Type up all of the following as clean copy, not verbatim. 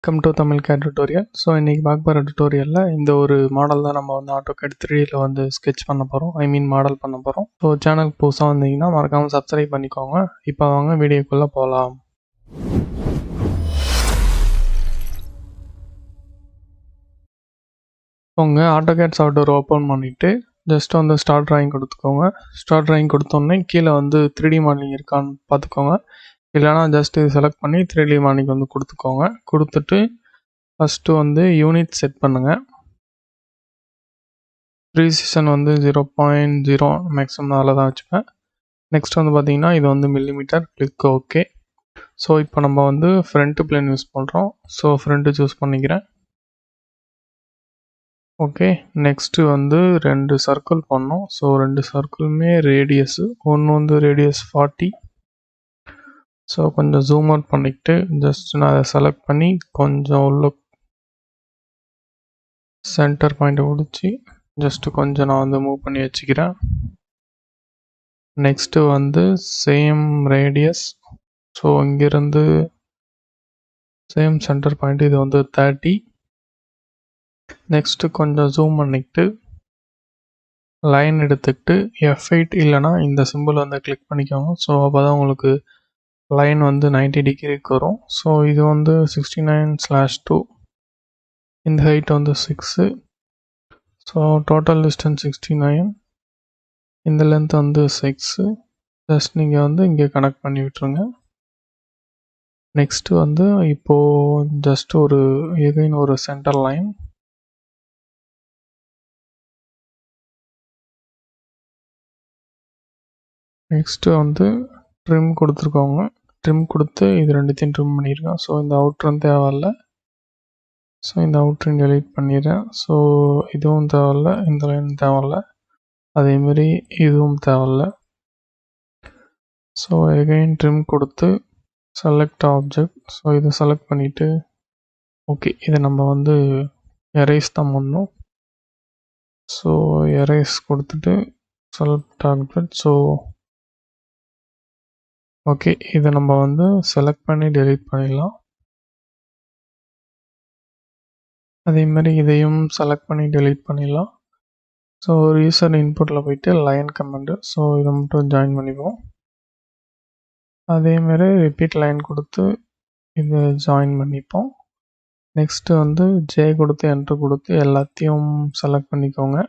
Welcome to TamilCAD tutorial. So இன்றைக்கி பார்க்க போகிற டுட்டோரியலில் இந்த ஒரு மாடல் தான் நம்ம வந்து ஆட்டோகேட் 3Dயில் வந்து ஸ்கெட்ச் பண்ண போகிறோம். மாடல் பண்ண போகிறோம். ஸோ சேனலுக்கு புதுசாக வந்தீங்கன்னா மறக்காமல் சப்ஸ்கிரைப் பண்ணிக்கோங்க. இப்போ வாங்க வீடியோக்குள்ளே போகலாம். உங்கள் ஆட்டோகேட் சாஃப்ட்வேர் ஓப்பன் பண்ணிவிட்டு ஜஸ்ட் வந்து ஸ்டார்ட் ட்ராயிங் கொடுத்துக்கோங்க. ஸ்டார்ட் ட்ராயிங் கொடுத்தோன்னே கீழே வந்து 3D மாடலிங் இருக்கான்னு பார்த்துக்கோங்க. இல்லைனா ஜஸ்ட் இது செலக்ட் பண்ணி 3D மாடலிங் வந்து கொடுத்துக்கோங்க. கொடுத்துட்டு ஃபஸ்ட்டு வந்து யூனிட் செட் பண்ணுங்கள். ப்ரீசிஷன் வந்து 0.0 மேக்ஸிமம் அதில் தான் வச்சுப்பேன். நெக்ஸ்ட் வந்து பார்த்திங்கன்னா இது வந்து மில்லிமீட்டர், கிளிக் ஓகே. ஸோ இப்போ நம்ம வந்து ஃப்ரண்ட்டு பிளேன் யூஸ் பண்ணுறோம். ஸோ ஃப்ரண்ட்டு சூஸ் பண்ணிக்கிறேன். ஓகே, நெக்ஸ்ட்டு வந்து 2 சர்க்கிள் பண்ணோம். ஸோ 2 சர்க்கிளுமே ரேடியஸு. ஒன்று வந்து ரேடியஸ் 40. ஸோ கொஞ்சம் ஜூம் அவுட் பண்ணிக்கிட்டு ஜஸ்ட் நான் அதை செலக்ட் பண்ணி கொஞ்சம் உள்ள சென்டர் பாயிண்ட்டை பிடிச்சி ஜஸ்ட்டு கொஞ்சம் நான் வந்து மூவ் பண்ணி வச்சுக்கிறேன். நெக்ஸ்ட்டு வந்து சேம் ரேடியஸ். ஸோ இங்கேருந்து சேம் சென்டர் பாயிண்ட், இது வந்து 30. நெக்ஸ்ட்டு கொஞ்சம் ஜூம் பண்ணிக்கிட்டு லைன் எடுத்துக்கிட்டு F8 இல்லைனா இந்த சிம்பிள் வந்து கிளிக் பண்ணிக்கோங்க. ஸோ அப்போ தான் உங்களுக்கு லைன் வந்து 90 டிகிரிக்கு வரும். ஸோ இது வந்து 69/2. இந்த ஹைட் வந்து 6. So total distance 69. இந்த லென்த் வந்து 6. ஜஸ்ட் நீங்கள் வந்து இங்கே கனெக்ட் பண்ணி விட்டுருங்க. நெக்ஸ்ட்டு வந்து இப்போது ஜஸ்ட் ஒரு சென்டர் லைன். நெக்ஸ்ட்டு வந்து ட்ரிம் கொடுத்துருக்கோங்க. ட்ரிம் கொடுத்து இது ரெண்டுத்தையும் ட்ரிம் பண்ணியிருக்கேன். ஸோ இந்த அவுட்ரும் தேவையில்ல. ஸோ இந்த அவுட்ரும் டெலீட் பண்ணிடுறேன். ஸோ இதுவும் தேவையில்ல, இந்த லைன் தேவையில்ல, அதேமாரி இதுவும் தேவையில்ல. ஸோ எகைன் ட்ரிம் கொடுத்து செலக்ட் ஆப்ஜெக்ட். ஸோ இதை செலக்ட் பண்ணிவிட்டு ஓகே, இதை நம்ம வந்து எரேஸ் தான் பண்ணணும். ஸோ எரேஸ் கொடுத்துட்டு செலக்ட் ஆப்ஜெக்ட். ஸோ ஓகே, இதை நம்ம வந்து செலக்ட் பண்ணி டெலீட் பண்ணிடலாம். அதேமாதிரி இதையும் செலக்ட் பண்ணி டெலீட் பண்ணிடலாம். ஸோ யூசர் இன்புட்டில் போயிட்டு லைன் கமெண்டு. ஸோ இதை மட்டும் ஜாயின் பண்ணிப்போம். அதேமாரி ரிப்பீட் லைன் கொடுத்து இதை ஜாயின் பண்ணிப்போம். நெக்ஸ்ட்டு வந்து ஜே கொடுத்து என்ட்ரு கொடுத்து எல்லாத்தையும் செலக்ட் பண்ணிக்கோங்க.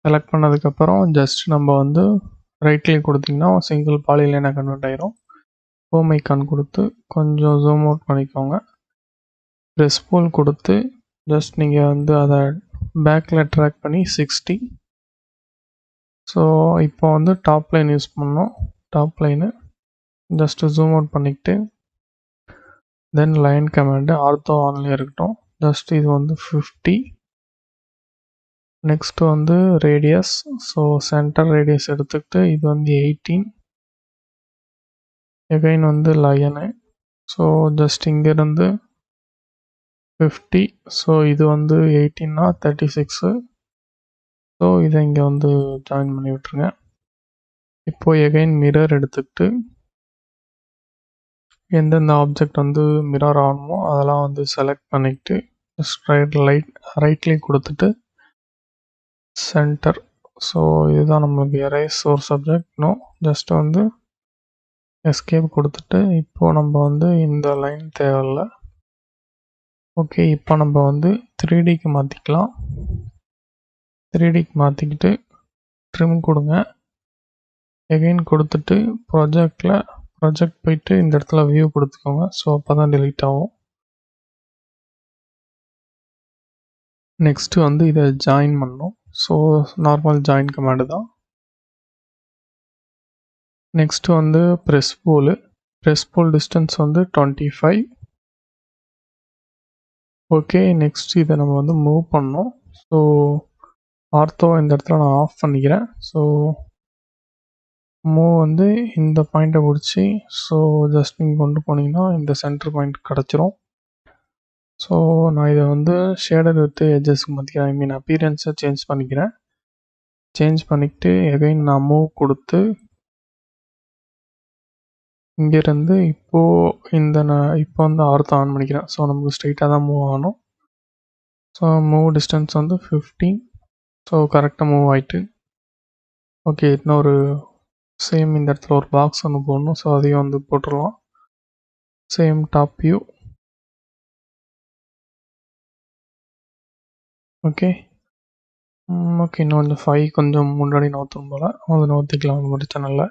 செலக்ட் பண்ணதுக்கப்புறம் ஜஸ்ட் நம்ம வந்து ரைட் கிளிக் கொடுத்திங்கன்னா சிங்கிள் பாலிலைனாக கன்வெர்ட் ஆயிரும். ஹோம் ஐக்கான் கொடுத்து கொஞ்சம் ஜூம் அவுட் பண்ணிக்கோங்க. ப்ரெஸ் பூல் கொடுத்து ஜஸ்ட் நீங்கள் வந்து அதை பேக்கில் ட்ராக் பண்ணி 60. ஸோ இப்போ வந்து டாப் லைன் யூஸ் பண்ணோம். Top line just zoom out பண்ணிக்கிட்டு தென் லைன் கமாண்டு ஆர்த்தோ ஆன்லேயே இருக்கட்டும். ஜஸ்ட் இது வந்து 50. நெக்ஸ்ட்டு வந்து ரேடியஸ். ஸோ சென்டர் ரேடியஸ் எடுத்துக்கிட்டு இது வந்து 18. எகைன் வந்து லைனு. ஸோ ஜஸ்ட் இங்கேருந்து 50. ஸோ இது வந்து 18னா 36. ஸோ இதை இங்கே வந்து ஜாயின் பண்ணி விட்டுருங்க. இப்போது எகைன் மிரர் எடுத்துக்கிட்டு எந்தெந்த ஆப்ஜெக்ட் வந்து மிரர் ஆகணுமோ அதெல்லாம் வந்து செலக்ட் பண்ணிக்கிட்டு ரைட் கிளிக் கொடுத்துட்டு சென்டர். ஸோ இதுதான் நம்மளுக்கு erase source subject. No, just வந்து எஸ்கேப் கொடுத்துட்டு இப்போது நம்ம வந்து இந்த லைன் தேவையில்லை. ஓகே, இப்போ நம்ம வந்து 3Dக்கு மாற்றிக்கலாம். 3Dக்கு மாற்றிக்கிட்டு ட்ரிம் கொடுங்க. எகைன் கொடுத்துட்டு ப்ராஜெக்ட் போயிட்டு இந்த இடத்துல வியூ கொடுத்துக்கோங்க. ஸோ அப்போ தான் டெலீட் ஆகும். நெக்ஸ்ட்டு வந்து இதை ஜாயின் பண்ணணும். ஸோ நார்மல் ஜாயின் கமாண்டு தான். நெக்ஸ்ட்டு வந்து ப்ரெஸ் பூல் டிஸ்டன்ஸ் வந்து 25. ஓகே, நெக்ஸ்ட் இதை நம்ம வந்து மூவ் பண்ணோம். ஸோ ஆர்த்தோ இந்த இடத்துல நான் ஆஃப் பண்ணிக்கிறேன். ஸோ மூவ் வந்து இந்த பாயிண்ட்டை பிடிச்சி ஸோ ஜஸ்ட் நீங்கள் கொண்டு போனீங்கன்னா இந்த சென்டர் பாயிண்ட் கிடச்சிரும். ஸோ நான் இதை வந்து ஷேடர் வித்து எட்ஜஸ்க்கு மாற்றிக்கிறேன். அப்பீரியன்ஸை சேஞ்ச் பண்ணிக்கிறேன். சேஞ்ச் பண்ணிக்கிட்டு எகைன் நான் மூவ் கொடுத்து இங்கேருந்து இப்போ வந்து ஆர்த் ஆன் பண்ணிக்கிறேன். ஸோ நமக்கு ஸ்ட்ரைட்டாக தான் மூவ் ஆகணும். ஸோ மூவ் டிஸ்டன்ஸ் வந்து 15. ஸோ கரெக்டாக மூவ் ஆகிட்டு ஓகே. இன்னொரு சேம் இந்த இடத்துல ஒரு பாக்ஸ் ஒன்று போடணும். ஸோ அதையும் வந்து போட்டுடலாம். Same top view. Okay. Okay. இன்னும் கொஞ்சம் 5 கொஞ்சம் முன்னாடி நவுத்தணும் போல். அது நவுத்திக்கலாம், அது பிரச்சனை இல்லை.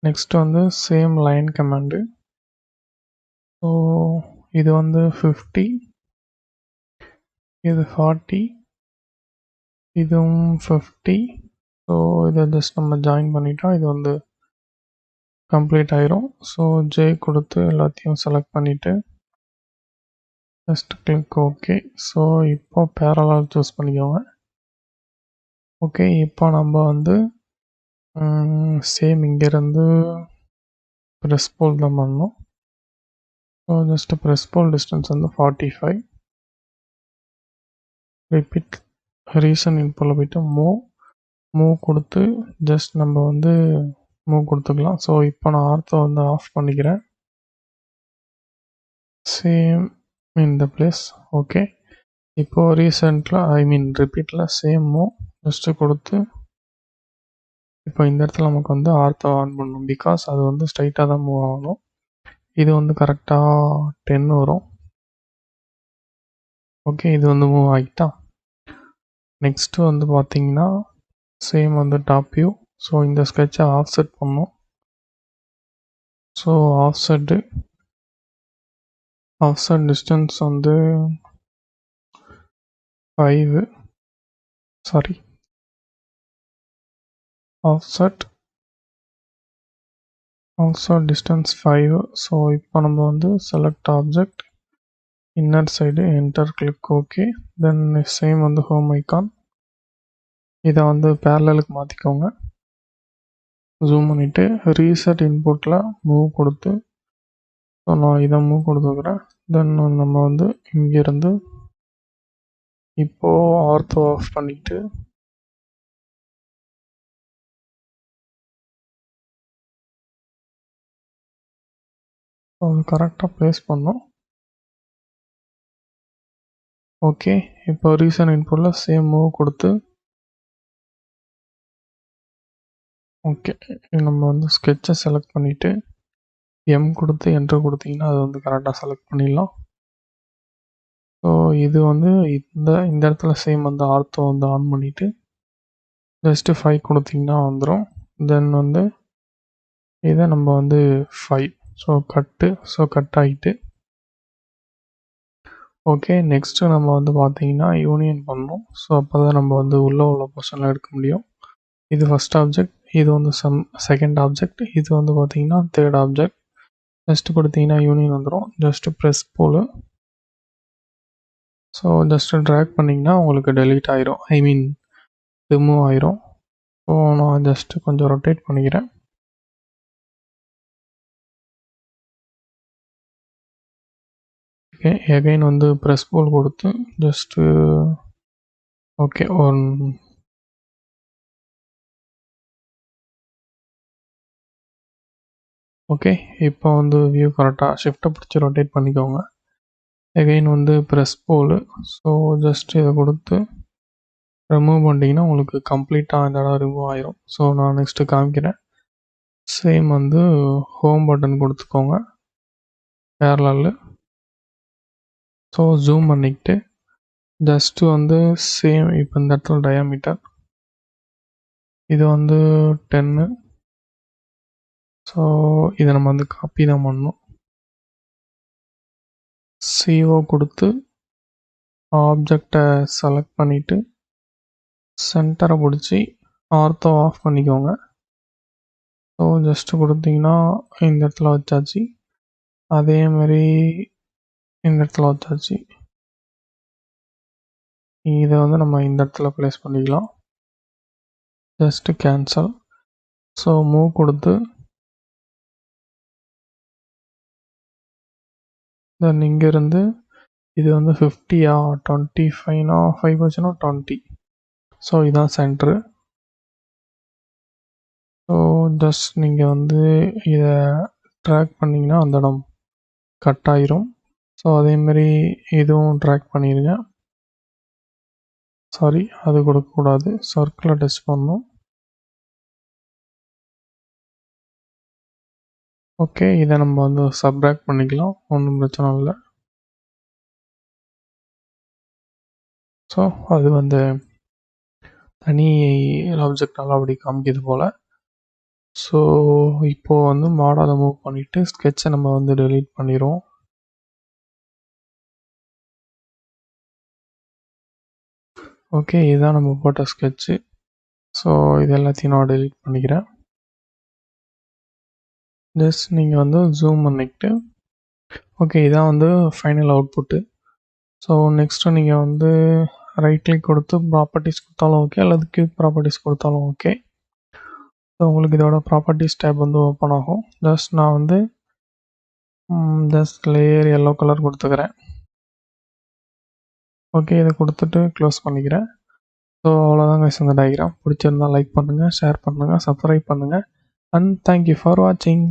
நெக்ஸ்ட் வந்து சேம் லைன் கமாண்டு. ஸோ இது வந்து 50, இது 40, இதுவும் 50. ஸோ இதை ஜஸ்ட் நம்ம ஜாயின் பண்ணிட்டா இது வந்து கம்ப்ளீட் ஆயிரும். ஸோ ஜே கொடுத்து எல்லாத்தையும் செலக்ட் பண்ணிவிட்டு ஜஸ்ட் கிளிக் ஓகே. ஸோ இப்போ பேரலால் சூஸ் பண்ணிக்கோங்க. ஓகே. இப்போ நம்ம வந்து சேம் இங்கேருந்து ப்ரெஸ் போல் தான் பண்ணணும். ஸோ ஜஸ்ட் ப்ரெஸ் போல் டிஸ்டன்ஸ் வந்து 45. ரிப்பீட் ரீசன் இன்போவில் போய்ட்டு மூவ் கொடுத்து ஜஸ்ட் நம்ம வந்து மூவ் கொடுத்துக்கலாம். ஸோ இப்போ நான் ஆர்த்தை வந்து ஆஃப் பண்ணிக்கிறேன். சேம் இந்த பிளேஸ். ஓகே. இப்போது ரீசெண்டில் ரிப்பீட்டில் சேம் மூவ் ஜஸ்ட்டு கொடுத்து இப்போ இந்த இடத்துல நமக்கு வந்து ஆர்த்தை ஆன் பண்ணணும். பிகாஸ் அது வந்து ஸ்ட்ரைட்டாக தான் மூவ் ஆகணும். இது வந்து கரெக்டாக 10 வரும். ஓகே. இது வந்து மூவ் ஆகிட்டா நெக்ஸ்ட்டு வந்து பார்த்தீங்கன்னா சேம் வந்து டாப் வியூ. ஸோ இந்த ஸ்கெட்சை ஆஃப்செட் பண்ணணும். ஸோ ஆஃப்செட் டிஸ்டன்ஸ் வந்து 5. Sorry, offset distance 5. ஸோ இப்போ நம்ம வந்து select object, inner side, enter, click okay. Then same வந்து ஹோம் ஐக்கான். இதை வந்து பேரலலுக்கு மாற்றிக்கோங்க. ஜூம் பண்ணிவிட்டு ரீசெட் இன்புட்டில் மூவ் கொடுத்து ஸோ நான் இதை மூவ் கொடுத்துக்கிறேன். தென் நம்ம வந்து இங்கேருந்து இப்போது ஆர்த்தோ ஆஃப் பண்ணிவிட்டு அது கரெக்டாக ப்ளேஸ் பண்ணோம். ஓகே. இப்போ ரீசன் இன்புட்டில் சேம் மூவ் கொடுத்து ஓகே. நம்ம வந்து ஸ்கெட்சை செலக்ட் பண்ணிவிட்டு எம் கொடுத்து என்ட்ரு கொடுத்தீங்கன்னா அது வந்து கரெக்டாக செலக்ட் பண்ணிடலாம். ஸோ இது வந்து இந்த இடத்துல சேம் வந்து ஆர்த்தோ வந்து ஆன் பண்ணிவிட்டு ஜஸ்ட்டு 5 கொடுத்தீங்கன்னா வந்துடும். தென் வந்து இதை நம்ம வந்து 5. ஸோ கட் ஆகிட்டு ஓகே. நெக்ஸ்ட்டு நம்ம வந்து பார்த்தீங்கன்னா யூனியன் பண்ணணும். ஸோ அப்போ தான் நம்ம வந்து உள்ள பொசிஷனில் எடுக்க முடியும். இது ஃபஸ்ட் ஆப்ஜெக்ட், இது வந்து செகண்ட் ஆப்ஜெக்ட், இது வந்து பார்த்தீங்கன்னா தேர்ட் ஆப்ஜெக்ட். ஜஸ்ட் கொடுத்தீங்கன்னா யூனியன் வந்துடும். ஜஸ்ட்டு ப்ரெஸ் போல். ஸோ ஜஸ்ட்டு ட்ராக் பண்ணிங்கன்னா உங்களுக்கு டெலீட் ஆயிரும், ரிமூவ் ஆயிரும். ஸோ நான் ஜஸ்ட்டு கொஞ்சம் ரொட்டேட் பண்ணிக்கிறேன். ஓகே. எகைன் வந்து ப்ரெஸ் போல் கொடுத்து ஜஸ்ட்டு ஓகே. ஓகே. இப்போ வந்து வியூ கரெக்டாக ஷிஃப்ட்டை பிடிச்சி ரொட்டேட் பண்ணிக்கோங்க. எகைன் வந்து ப்ரெஸ் போல். ஸோ ஜஸ்ட் இதை கொடுத்து ரிமூவ் பண்ணிட்டீங்கன்னா உங்களுக்கு கம்ப்ளீட்டாக இந்த இடம் ரிமூவ் ஆயிரும். ஸோ நான் நெக்ஸ்ட்டு காமிக்கிறேன். சேம் வந்து ஹோம் பட்டன் கொடுத்துக்கோங்க பேரலல். ஸோ ஜூம் பண்ணிக்கிட்டு ஜஸ்ட்டு வந்து சேம் இப்போ இந்த இடத்துல டயாமீட்டர் இது வந்து 10. ஸோ இதை நம்ம வந்து காப்பி தான் பண்ணணும். CO கொடுத்து ஆப்ஜெக்டை செலக்ட் பண்ணிவிட்டு சென்டரை பிடிச்சி ஆர்த்தோ ஆஃப் பண்ணிக்கோங்க. ஸோ ஜஸ்ட்டு கொடுத்தீங்கன்னா இந்த இடத்துல வச்சாச்சு. அதே மாதிரி இந்த இடத்துல வச்சாச்சு. இதை வந்து நம்ம இந்த இடத்துல ப்ளேஸ் பண்ணிக்கலாம். Just cancel. ஸோ மூவ் கொடுத்து தென் இங்கேருந்து இது வந்து 50யா 25னா 5 வச்சுன்னா 20. ஸோ இதுதான் சென்ட்ரு. ஸோ ஜஸ்ட் நீங்கள் வந்து இதை ட்ராக் பண்ணிங்கன்னா அந்த இடம் கட் ஆயிரும். ஸோ அதேமாரி இதுவும் ட்ராக் பண்ணிடுங்க. சாரி, அது கொடுக்கக்கூடாது, சர்க்கிளை டச் பண்ணணும். ஓகே, இதை நம்ம வந்து சப்ட்ராக்ட் பண்ணிக்கலாம், ஒன்றும் பிரச்சனை இல்லை. ஸோ அது வந்து தனி ஆப்ஜெக்டால் அப்படி காமிக்கிது போல். ஸோ இப்போது வந்து மாடலை மூவ் பண்ணிவிட்டு ஸ்கெட்சை நம்ம வந்து டெலீட் பண்ணிடுவோம். ஓகே, இதுதான் நம்ம போட்ட ஸ்கெட்சு. ஸோ இது எல்லாத்தையும் நான் டெலீட் பண்ணிக்கிறேன். ஜஸ்ட் நீங்கள் வந்து ஜூம் பண்ணிக்கிட்டு ஓகே, இதான் வந்து ஃபைனல் அவுட்புட்டு. ஸோ நெக்ஸ்ட்டு நீங்கள் வந்து ரைட் கிளிக் கொடுத்து ப்ராப்பர்ட்டிஸ் கொடுத்தாலும் ஓகே, அல்லது கியூப் ப்ராப்பர்ட்டிஸ் கொடுத்தாலும் ஓகே. ஸோ உங்களுக்கு இதோட ப்ராப்பர்ட்டிஸ் டேப் வந்து ஓப்பன் ஆகும். ஜஸ்ட் நான் வந்து ஜஸ்ட் லேயர் எல்லோ கலர் கொடுத்துக்கிறேன். ஓகே, இதை கொடுத்துட்டு க்ளோஸ் பண்ணிக்கிறேன். ஸோ அவ்வளோதான் கைஸ் இந்த டயக்ராம். பிடிச்சிருந்தால் லைக் பண்ணுங்கள், ஷேர் பண்ணுங்கள், சப்ஸ்கிரைப் பண்ணுங்கள். அண்ட் தேங்க்யூ ஃபார் வாட்சிங்.